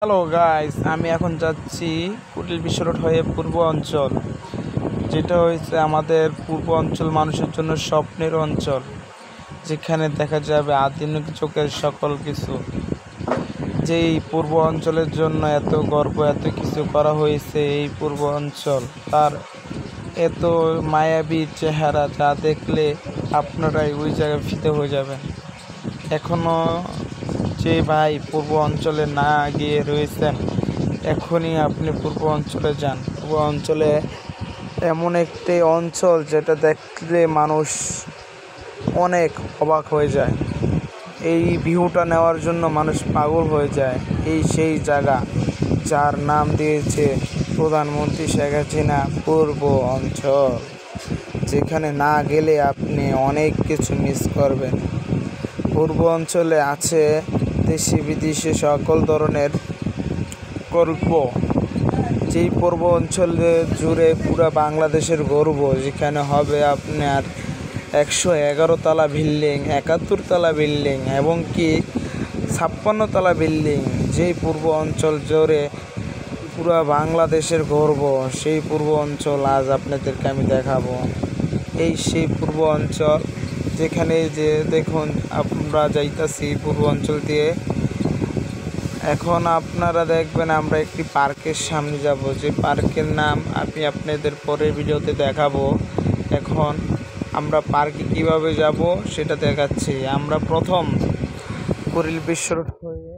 Hello guys, আমি এখন যাচ্ছি কুটিল বিশ্ব রোড হয়ে পূর্ব অঞ্চল, যেটা হয়েছে আমাদের পূর্ব অঞ্চল মানুষের জন্য স্বপ্নের অঞ্চল, যেখানে দেখা যাবে আধুনিক চোখের সকল কিছু। যেই পূর্ব অঞ্চলের জন্য এত গর্ব, এত কিছু করা হয়েছে, এই পূর্ব অঞ্চল তার এত মায়াবী চেহারা, যা দেখলে আপনারাই ওই জায়গায় ফিদে হয়ে যাবেন। এখনও যে ভাই পূর্ব অঞ্চলে না গিয়ে রয়েছেন, এখনই আপনি পূর্ব অঞ্চলে যান। পূর্ব অঞ্চলে এমন একটি অঞ্চল যেটা দেখলে মানুষ অনেক অবাক হয়ে যায়। এই ভিউটা নেওয়ার জন্য মানুষ পাগল হয়ে যায়। এই সেই জায়গা যার নাম দিয়েছে প্রধানমন্ত্রী শেখ হাসিনা পূর্ব অঞ্চল, যেখানে না গেলে আপনি অনেক কিছু মিস করবেন। পূর্ব অঞ্চলে আছে দেশি বিদেশি সকল ধরনের গল্প। যেই পূর্ব অঞ্চলে জুড়ে পুরো বাংলাদেশের গর্ব, যেখানে হবে আপনার 111 তলা বিল্ডিং, 71 তলা বিল্ডিং এবং কি 56 তলা বিল্ডিং। যেই পূর্ব অঞ্চল জুড়ে পুরো বাংলাদেশের গর্ব, সেই পূর্ব অঞ্চল আজ আপনাদেরকে আমি দেখাবো। এই সেই পূর্ব অঞ্চল, যেখানে যে দেখুন আমরা যাইতাছি পূর্ব অঞ্চল দিয়ে। এখন আপনারা দেখবেন আমরা একটি পার্কের সামনে যাব, যে পার্কের নাম আমি আপনাদের পরের ভিডিওতে দেখাবো। এখন আমরা পার্কে কিভাবে যাব সেটা দেখাচ্ছি। আমরা প্রথম কুড়িল বিশ্ব রোড হয়ে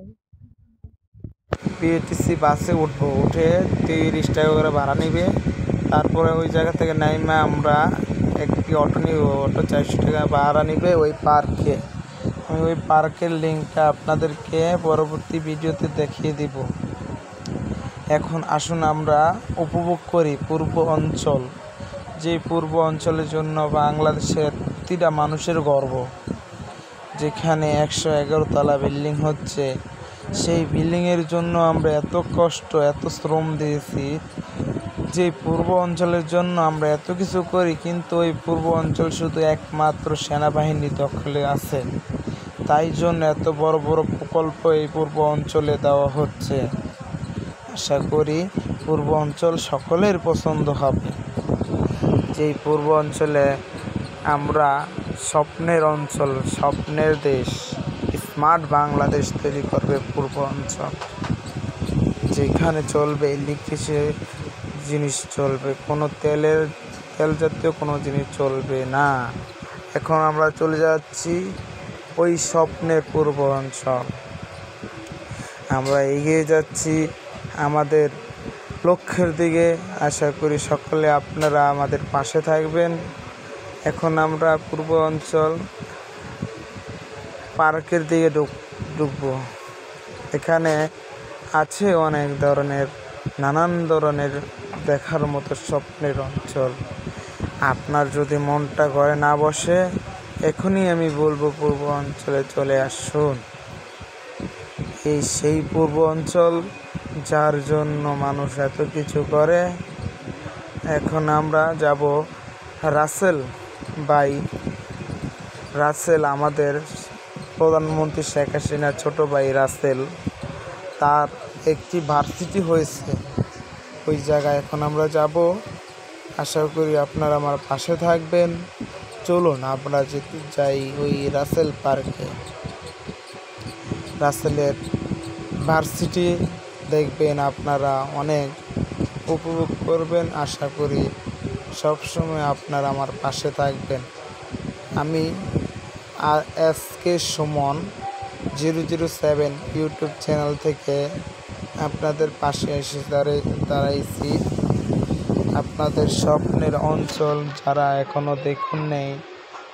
বিএটিসি বাসে উঠবো, উঠে 30 টাকা করে ভাড়া নিবে। তারপরে ওই জায়গা থেকে নাইমা আমরা একটি অটো নিব, অটো 400 টাকা ভাড়া নিবে ওই পার্কে। আমি ওই পার্কের লিঙ্কটা আপনাদেরকে পরবর্তী ভিডিওতে দেখিয়ে দিব। এখন আসুন আমরা উপভোগ করি পূর্ব অঞ্চল, যে পূর্ব অঞ্চলের জন্য বাংলাদেশের প্রতিটা মানুষের গর্ব। যেখানে 111 তলা বিল্ডিং হচ্ছে, সেই বিল্ডিংয়ের জন্য আমরা এত কষ্ট, এত শ্রম দিয়েছি। যে পূর্ব অঞ্চলের জন্য আমরা এত কিছু করি, কিন্তু ওই পূর্ব অঞ্চল শুধু একমাত্র সেনাবাহিনী দখলে আছে। তাই জন্য এত বড় বড় প্রকল্প এই পূর্ব অঞ্চলে দেওয়া হচ্ছে। আশা করি পূর্ব অঞ্চল সকলের পছন্দ হবে। যেই পূর্ব অঞ্চলে আমরা স্বপ্নের অঞ্চল, স্বপ্নের দেশ, স্মার্ট বাংলাদেশ তৈরি করবে পূর্ব অঞ্চল। যেখানে চলবে ইলেকট্রিক জিনিস চলবে, কোনো তেল জাতীয় কোনো জিনিস চলবে না। এখন আমরা চলে যাচ্ছি ওই স্বপ্নের পূর্ব অঞ্চল। আমরা এগিয়ে যাচ্ছি আমাদের লক্ষ্যের দিকে। আশা করি সকলে আপনারা আমাদের পাশে থাকবেন। এখন আমরা পূর্ব অঞ্চল পার্কের দিকে ঢুকবো। এখানে আছে অনেক ধরনের, নানান ধরনের দেখার মতো স্বপ্নের অঞ্চল। আপনার যদি মনটা ঘরে না বসে, এখনই আমি বলবো পূর্ব অঞ্চলে চলে আসুন। এই সেই পূর্ব অঞ্চল যার জন্য মানুষ এত কিছু করে। এখন আমরা যাব রাসেল ভাই। রাসেল আমাদের প্রধানমন্ত্রী শেখ হাসিনার ছোট ভাই রাসেল, তার একটি ভার্সিটি হয়েছে ওই জায়গায়। এখন আমরা যাব। আশা করি আপনারা আমার পাশে থাকবেন। চলুন আমরা যেতে যাই ওই রাসেল পার্কে। রাসেলের ভার্সিটি দেখবেন, আপনারা অনেক উপভোগ করবেন। আশা করি সবসময় আপনারা আমার পাশে থাকবেন। আমি SK সুমন 007 ইউটিউব চ্যানেল থেকে আপনাদের পাশে এসে দাঁড়াইছি। আপনাদের স্বপ্নের অঞ্চল যারা এখনও দেখুন নেই,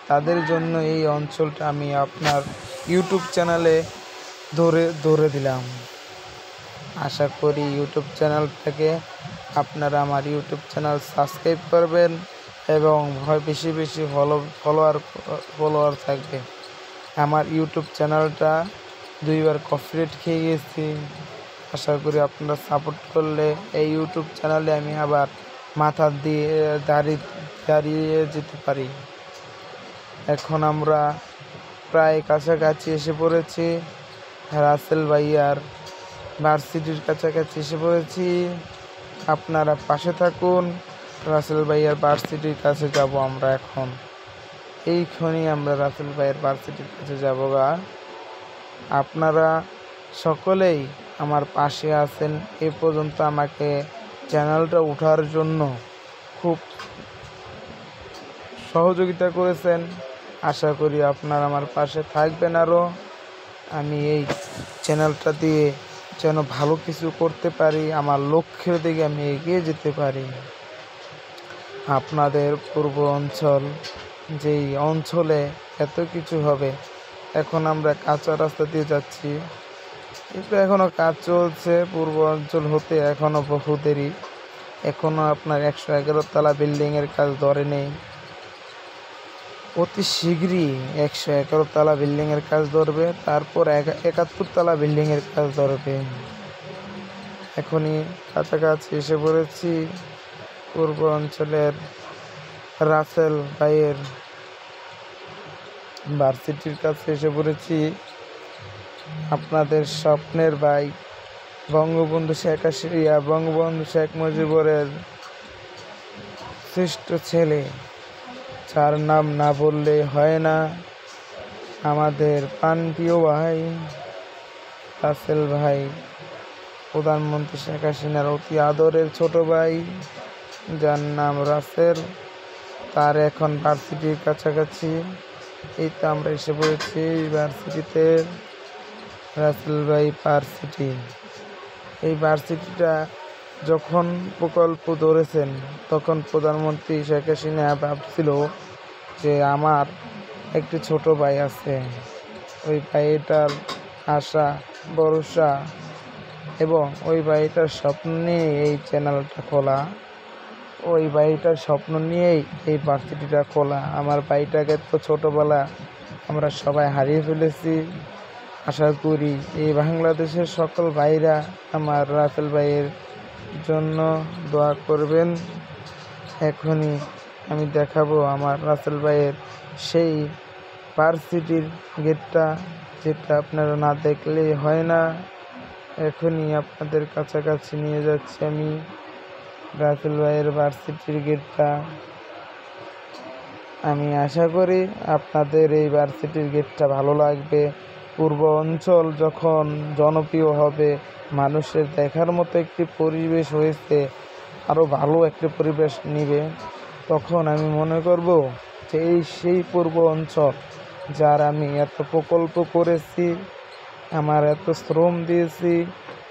তাদের জন্য এই অঞ্চলটা আমি আপনার ইউটিউব চ্যানেলে ধরে দিলাম। আশা করি ইউটিউব চ্যানেল থেকে আপনারা আমার ইউটিউব চ্যানেল সাবস্ক্রাইব করবেন এবং বেশি বেশি ফলোয়ার থাকবে। আমার ইউটিউব চ্যানেলটা 2বার কপিরাইট খেয়ে গেছি। আশা করি আপনারা সাপোর্ট করলে এই ইউটিউব চ্যানেলে আমি আবার মাথা দিয়ে দাঁড়িয়ে যেতে পারি। এখন আমরা প্রায় কাছাকাছি এসে পড়েছি রাসেল ভাইয়ার ভার্সিটির কাছাকাছি এসে পড়েছি, আপনারা পাশে থাকুন। রাসেল ভাইয়ের ভার্সিটির কাছে যাব আমরা এখন, এইক্ষণই আমরা রাসেল ভাইয়ের ভার্সিটির কাছে যাব গা। আপনারা সকলেই আমার পাশে আছেন, এ পর্যন্ত আমাকে চ্যানেলটা ওঠার জন্য খুব সহযোগিতা করেছেন। আশা করি আপনারা আমার পাশে থাকবেন আরও। আমি এই চ্যানেলটা দিয়ে যেন ভালো কিছু করতে পারি, আমার লক্ষ্যের দিকে আমি এগিয়ে যেতে পারি। আপনাদের পূর্ব অঞ্চল, যেই অঞ্চলে এত কিছু হবে, এখন আমরা কাঁচা রাস্তা দিয়ে যাচ্ছি, কিন্তু এখনও কাজ চলছে। পূর্ব অঞ্চল হতে এখনও বহু দেরি, এখনও আপনার 111 তলা বিল্ডিংয়ের কাজ ধরে নেই। অতি শীঘ্রই 111 তলা বিল্ডিংয়ের কাজ ধরবে, তারপর 71 তলা বিল্ডিংয়ের কাজ ধরবে। এখনই কাছাকাছি এসে পড়েছি পূর্ব অঞ্চলের রাসেল ভাইয়ের ভার্সিটির কাছে এসে পড়েছি। আপনাদের স্বপ্নের ভাই বঙ্গবন্ধু শেখ মুজিবুরের শ্রেষ্ঠ ছেলে, যার নাম না বললে হয় না, আমাদের প্রাণপ্রিয় ভাই রাসেল ভাই, প্রধানমন্ত্রী শেখ হাসিনার অতি আদরের ছোট ভাই, যার নাম রাসেল। তার এখন ভার্সিটির কাছাকাছি, এই তো আমরা এসে পড়েছি ভার্সিটিতে, রাসেল ভাই ভার্সিটি। এই ভার্সিটিটা যখন প্রকল্প ধরেছেন, তখন প্রধানমন্ত্রী শেখ হাসিনা ভাবছিল যে আমার একটি ছোট ভাই আছে, ওই ভাইটার আশা ভরসা এবং ওই ভাইটার স্বপ্ন নিয়ে এই চ্যানেলটা খোলা, ওই ভাইটার স্বপ্ন নিয়েই এই ভার্সিটিটা খোলা। আমার ভাইটাকে তো ছোটোবেলা আমরা সবাই হারিয়ে ফেলেছি। আশা করি এই বাংলাদেশের সকল ভাইরা আমার রাসেল ভাইয়ের জন্য দোয়া করবেন। এখনই আমি দেখাবো আমার রাসেল ভাইয়ের সেই ভার্সিটির গেটটা, যেটা আপনারা না দেখলেই হয় না। এখনই আপনাদের কাছাকাছি নিয়ে যাচ্ছি আমি রাসেল ভাইয়ের ভার্সিটির গেটটা। আমি আশা করি আপনাদের এই ভার্সিটির গেটটা ভালো লাগবে। পূর্ব অঞ্চল যখন জনপ্রিয় হবে, মানুষের দেখার মতো একটি পরিবেশ হয়েছে, আরও ভালো একটি পরিবেশ নিবে, তখন আমি মনে করব যে সেই পূর্ব অঞ্চল, যার আমি এত প্রকল্প করেছি, আমার এত শ্রম দিয়েছি,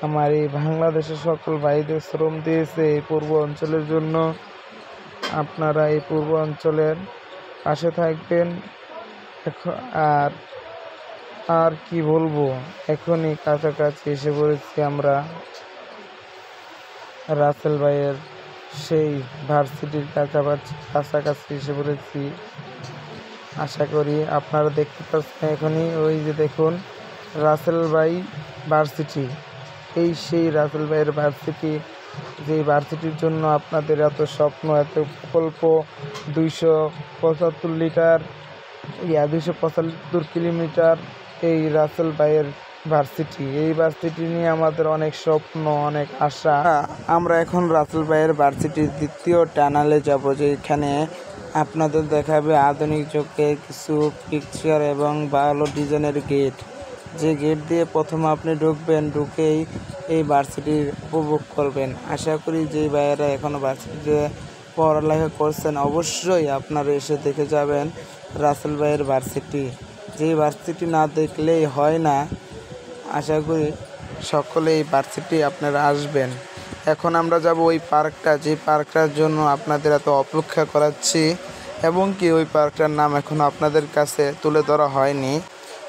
আমার এই বাংলাদেশের সকল ভাইদের শ্রম দিয়েছে এই পূর্ব অঞ্চলের জন্য। আপনারা এই পূর্ব অঞ্চলের পাশে থাকবেন। আর কি বলবো, এখনই কাছাকাছি এসে পড়েছি আমরা রাসেল ভাইয়ের সেই ভার্সিটির কাছাকাছি এসে পড়েছি। আশা করি আপনারা দেখতে পাচ্ছেন, এখনই ওই যে দেখুন রাসেল ভাই ভার্সিটি, এই সেই রাসেল ভাইয়ের ভার্সিটি, যেই ভার্সিটির জন্য আপনাদের এত স্বপ্ন, এত প্রকল্প, 275 কিলোমিটার এই রাসেল ভাইয়ের ভার্সিটি। এই ভার্সিটি নিয়ে আমাদের অনেক স্বপ্ন, অনেক আশা। আমরা এখন রাসেল ভাইয়ের ভার্সিটির দ্বিতীয় টানেলে যাব, যেখানে আপনাদের দেখাবে আধুনিক যুগের কিছু পিকচার এবং ভালো ডিজাইনের গেট। যে গেট দিয়ে প্রথম আপনি ঢুকবেন, ঢুকেই এই ভার্সিটির উপভোগ করবেন। আশা করি যে ভাইয়েরা এখনও ভার্সিটিতে পড়ালেখা করছেন, অবশ্যই আপনারা এসে দেখে যাবেন রাসেল ভাইয়ের ভার্সিটি। যেই ভার্সিটি না দেখলেই হয় না। আশা করি সকলে এই ভার্সিটি আপনারা আসবেন। এখন আমরা যাব ওই পার্কটা, যে পার্কটার জন্য আপনাদের এত অপেক্ষা করাচ্ছি, এবং কি ওই পার্কটার নাম এখনও আপনাদের কাছে তুলে ধরা হয়নি।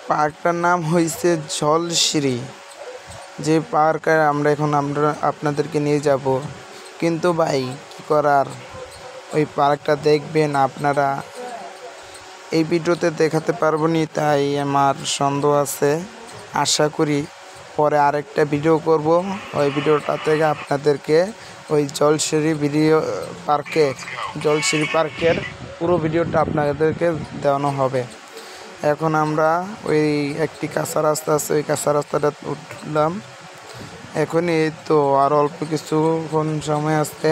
পার্কটার নাম হয়েছে জলশ্রী। যে পার্কে আমরা আপনাদেরকে নিয়ে যাব, কিন্তু ভাই কী করার, ওই পার্কটা দেখবেন আপনারা, এই ভিডিওতে দেখাতে পারবো নি, তাই আমার সন্দেহ আছে। আশা করি পরে আরেকটা ভিডিও করব, ওই ভিডিওটা থেকে আপনাদেরকে ওই জলশ্রী পার্কের পুরো ভিডিওটা আপনাদেরকে দেওয়ানো হবে। এখন আমরা ওই একটি কাঁচা রাস্তা আছে, ওই কাঁচা রাস্তাটা উঠলাম। এখনই তো আর অল্প কিছুক্ষণ সময় আসতে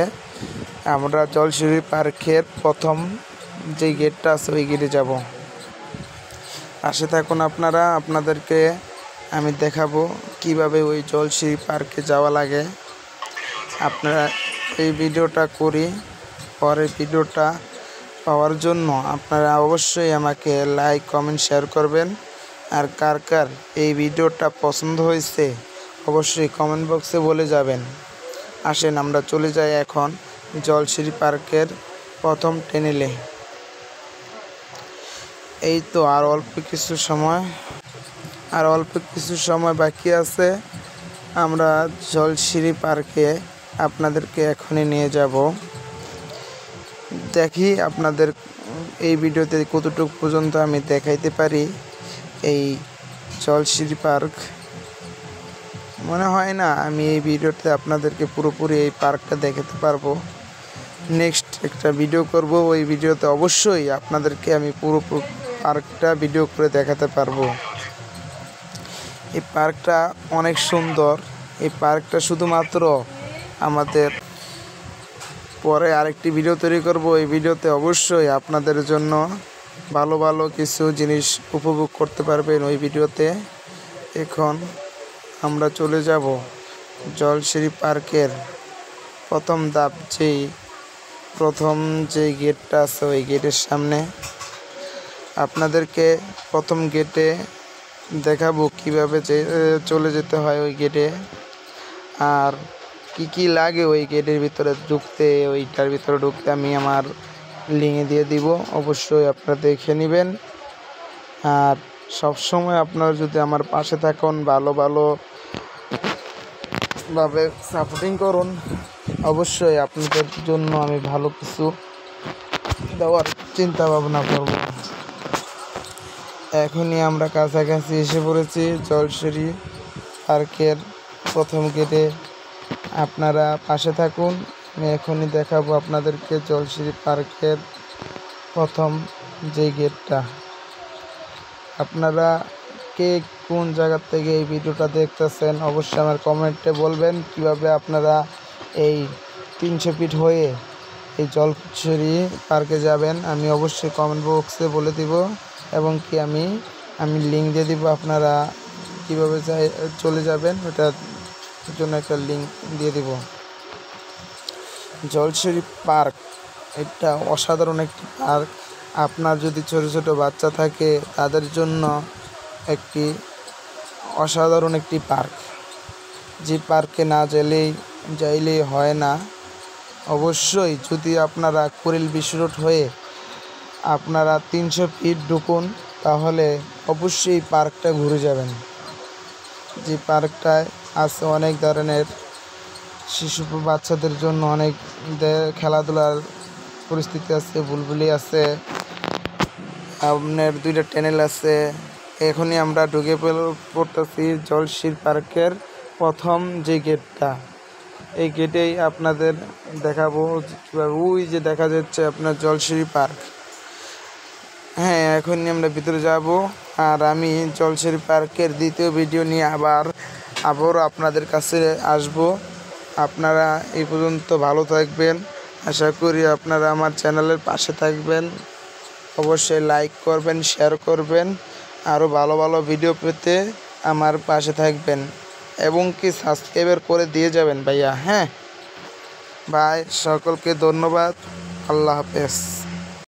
আমরা জলশিরি পার্কের প্রথম যে গেটটা আছে ওই গেটে যাব। পাশে থাকুন আপনারা, আপনাদেরকে আমি দেখাবো কিভাবে ওই জলশিরি পার্কে যাওয়া লাগে। আপনারা এই ভিডিওটা করি, পরের ভিডিওটা পাওয়ার জন্য আপনারা অবশ্যই আমাকে লাইক কমেন্ট শেয়ার করবেন। আর কার কার এই ভিডিওটা পছন্দ হয়েছে অবশ্যই কমেন্ট বক্সে বলে যাবেন। আসেন আমরা চলে যাই এখন জলশিরি পার্কের প্রথম টানেলে। এই তো আর অল্প কিছু সময় বাকি আছে। আমরা জলশিরি পার্কে আপনাদেরকে এখনই নিয়ে যাব। দেখি আপনাদের এই ভিডিওতে কতটুকু পর্যন্ত আমি দেখাইতে পারি। এই জলশিরি পার্ক মনে হয় না আমি এই ভিডিওতে আপনাদেরকে পুরোপুরি এই পার্কটা দেখাতে পারবো। নেক্সট একটা ভিডিও করব, ওই ভিডিওতে অবশ্যই আপনাদেরকে আমি পুরো পার্কটা ভিডিও করে দেখাতে পারবো। এই পার্কটা অনেক সুন্দর। এই পার্কটা শুধুমাত্র আমাদের পরে আরেকটি ভিডিও তৈরি করব। এই ভিডিওতে অবশ্যই আপনাদের জন্য ভালো ভালো কিছু জিনিস উপভোগ করতে পারবেন ওই ভিডিওতে। এখন আমরা চলে যাব জলশিরি পার্কের প্রথম ধাপ, প্রথম যে গেটটা আছে ওই গেটের সামনে। আপনাদেরকে প্রথম গেটে দেখাবো কিভাবে চলে যেতে হয় ওই গেটে, আর কি লাগে ওই গেটের ভিতরে ঢুকতে। ওইটার ভিতরে ঢুকতে আমি আমার লিঙ্কে দিয়ে দিব, অবশ্যই আপনারা দেখে নেবেন। আর সবসময় আপনারা যদি আমার পাশে থাকুন, ভালোভাবে সাপোর্টিং করুন, অবশ্যই আপনাদের জন্য আমি ভালো কিছু দেওয়ার চিন্তা ভাবনা করব। এখনই আমরা কাছাকাছি এসে পড়েছি জলশিরি পার্কের প্রথম গেটে। আপনারা পাশে থাকুন, আমি এখনই দেখাবো আপনাদেরকে জলশিরি পার্কের প্রথম যে গেটটা। আপনারা কে কোন জায়গা থেকে এই ভিডিওটা দেখতেছেন অবশ্যই আমার কমেন্টে বলবেন। কিভাবে আপনারা এই 300 ফিট হয়ে এই জলশিরি পার্কে যাবেন আমি অবশ্যই কমেন্ট বক্সে বলে দিব, এবং কি আমি লিঙ্ক দিয়ে দিব। আপনারা কিভাবে চলে যাবেন ওটার জন্য একটা লিঙ্ক দিয়ে দিব। জলশিরি পার্ক এটা অসাধারণ একটি পার্ক। আপনার যদি ছোট ছোট বাচ্চা থাকে তাদের জন্য একটি অসাধারণ একটি পার্ক, যে পার্কে না যাইলেই হয় না। অবশ্যই যদি আপনারা কুড়িল বিশ্ব রোড হয়ে আপনারা 300 ফিট ঢুকুন তাহলে অবশ্যই পার্কটা ঘুরে যাবেন। যে পার্কটায় আছে অনেক ধরনের শিশু বাচ্চাদের জন্য অনেক খেলাধুলার পরিস্থিতি আছে, বুলবুলি আছে, আপনার 2টা টানেল আছে। এখনই আমরা ঢুকে পড়তেছি জলশিরি পার্কের প্রথম যে গেটটা। এই গেটেই আপনাদের দেখাবো কীভাবে ওই যে দেখা যাচ্ছে আপনার জলশিরি পার্ক। হ্যাঁ, এখনই আমরা ভিতরে যাব, আর আমি জলশিরি পার্কের দ্বিতীয় ভিডিও নিয়ে আবারও আপনাদের কাছে আসব। আপনারা এই পর্যন্ত ভালো থাকবেন, আশা করি আপনারা আমার চ্যানেলের পাশে থাকবেন। অবশ্যই লাইক করবেন, শেয়ার করবেন, আরও ভালো ভালো ভিডিও পেতে আমার পাশে থাকবেন, এবং কি সাবস্ক্রাইব করে দিয়ে যাবেন ভাইয়া। হ্যাঁ ভাই, সকলকে ধন্যবাদ। আল্লাহ হাফেজ।